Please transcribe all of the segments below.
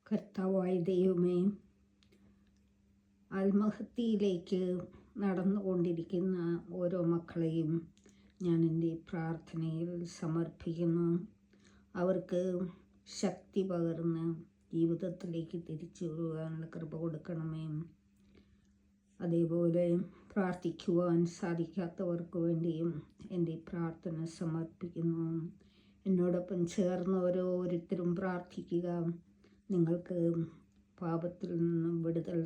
കർത്താവായ ദൈവമേ, ആത്മഹത്യയിലേക്ക് നടന്നുകൊണ്ടിരിക്കുന്ന ഓരോ മക്കളെയും ഞാൻ എൻ്റെ പ്രാർത്ഥനയിൽ സമർപ്പിക്കുന്നു. അവർക്ക് ശക്തി പകർന്ന് ജീവിതത്തിലേക്ക് തിരിച്ചു വരുവാനുള്ള കൃപ കൊടുക്കണമേ. അതേപോലെ പ്രാർത്ഥിക്കുവാൻ സാധിക്കാത്തവർക്ക് വേണ്ടിയും എൻ്റെ പ്രാർത്ഥന സമർപ്പിക്കുന്നു. എന്നോടൊപ്പം ചേർന്ന് ഓരോരുത്തരും പ്രാർത്ഥിക്കുക. നിങ്ങൾക്ക് പാപത്തിൽ നിന്നും വിടുതൽ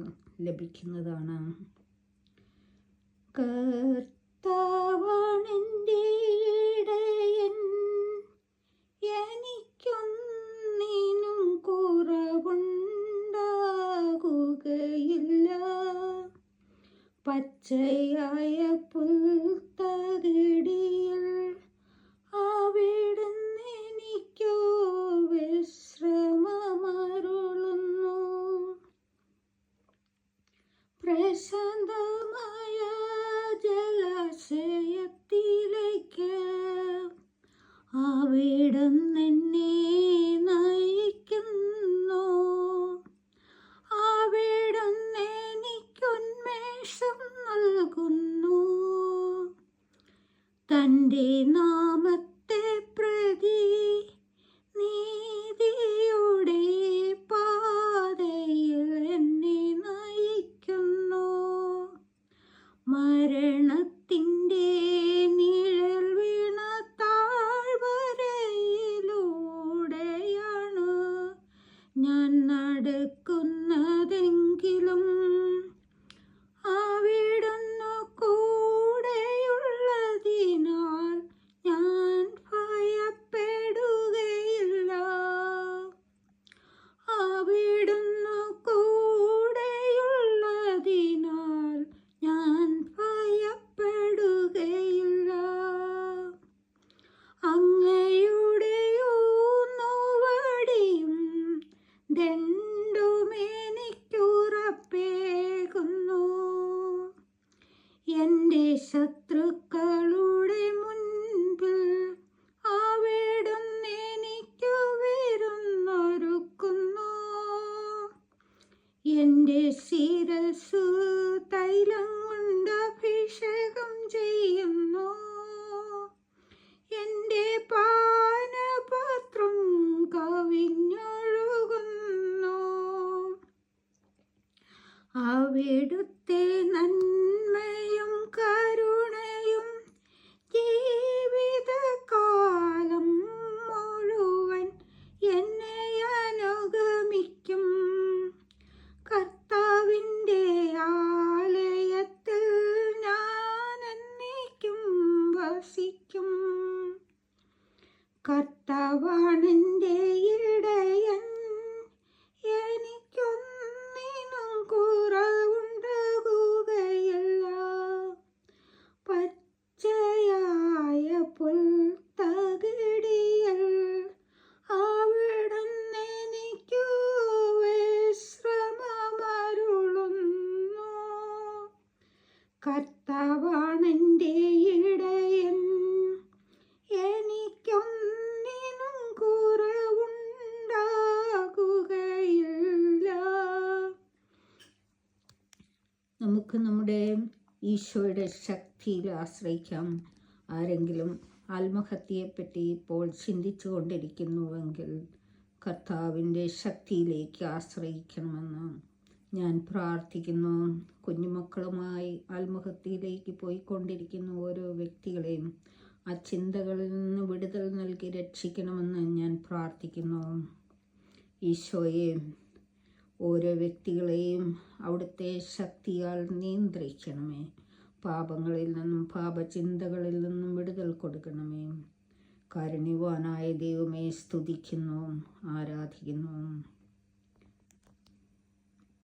ലഭിക്കുന്നതാണ്. കർത്താവാണെൻ്റെ ഇടയൻ, എനിക്കൊന്നിനും കുറവുണ്ടാകുകയില്ല. പച്ചയായ പുൽത്തകിടിയിൽ അവിടുന്ന് എനിക്കു വിശ്രമമരുളുന്നു. പ്രശാന്തമായ ജലാശയത്തിലേക്ക് അവിടുന്ന് എന്നെ നയിക്കുന്നു. അവിടുന്ന് എനിക്കുന്മേഷം നൽകുന്നു. തൻ്റെ നാമത്തെ പ്രതി നീതിയുടെ പാതയിൽ എന്നെ നയിക്കുന്നു. മരണത്തിൻ്റെ നിഴൽ വീണ താഴ്വരയിലൂടെയാണ് ഞാൻ നടക്കുന്നതെങ്കിലും അവിടുന്ന് കൂടെയുള്ളതിനാൽ ഞാൻ ഭയപ്പെടുകയില്ല. അവിടുന്ന് കൂടെയുള്ളതിനാൽ ഞാൻ ഭയപ്പെടുകയില്ല. അങ്ങയുടെ ഊന്നുവടിയും ദണ്ഡും എനിക്കുറപ്പേകുന്നു. എൻ്റെ ശത്രുക്കളുടെ മുൻപിൽ അവിടുന്ന് എനിക്കു വിരുന്നൊരുക്കുന്നു. എൻ്റെ ശിരസ്സു തൈലം കൊണ്ട് അഭിഷേകം ചെയ്യുന്നു. എൻ്റെ പാനപാത്രം കവിഞ്ഞൊഴുകുന്നു. അവിടുത്തെ നന്മയും കരുണയും ജീവിതകാലം മുഴുവൻ എന്നെ അനുഗമിക്കും. കർത്താവിൻ്റെ ആലയത്തിൽ ഞാൻ എന്നേക്കും വസിക്കും. കർത്താവാണെൻ്റെ ഇടയൻ, എനിക്കൊന്നിനും കുറവുണ്ടാകുകയില്ല. പച്ചയായ പുൽത്തകിടിയിൽ അവിടുന്ന് എനിക്കു വിശ്രമമരുളുന്നു. കർത്താവാണെൻ്റെ ഇടയൻ, എനിക്കൊന്നിനും കുറവുണ്ടാകുകയില്ല. നമുക്ക് നമ്മുടെ ഈശോയുടെ ശക്തിയിൽ ആശ്രയിക്കാം. ആരെങ്കിലും ആത്മഹത്യയെപ്പറ്റി ഇപ്പോൾ ചിന്തിച്ചു കൊണ്ടിരിക്കുന്നുവെങ്കിൽ കർത്താവിൻ്റെ ശക്തിയിലേക്ക് ആശ്രയിക്കണമെന്ന് ഞാൻ പ്രാർത്ഥിക്കുന്നു. കുഞ്ഞുമക്കളുമായി ആത്മഹത്യയിലേക്ക് പോയിക്കൊണ്ടിരിക്കുന്ന ഓരോ വ്യക്തികളെയും ആ ചിന്തകളിൽ നിന്ന് വിടുതൽ നൽകി രക്ഷിക്കണമെന്ന് ഞാൻ പ്രാർത്ഥിക്കുന്നു. ഈശോയെ, ഓരോ വ്യക്തികളെയും അവിടുത്തെ ശക്തിയാൽ നിയന്ത്രിക്കണമേ. പാപങ്ങളിൽ നിന്നും പാപചിന്തകളിൽ നിന്നും വിടുതൽ കൊടുക്കണമേ. കാരുണ്യവാനായ ദൈവമേ, സ്തുതിക്കുന്നു, ആരാധിക്കുന്നു.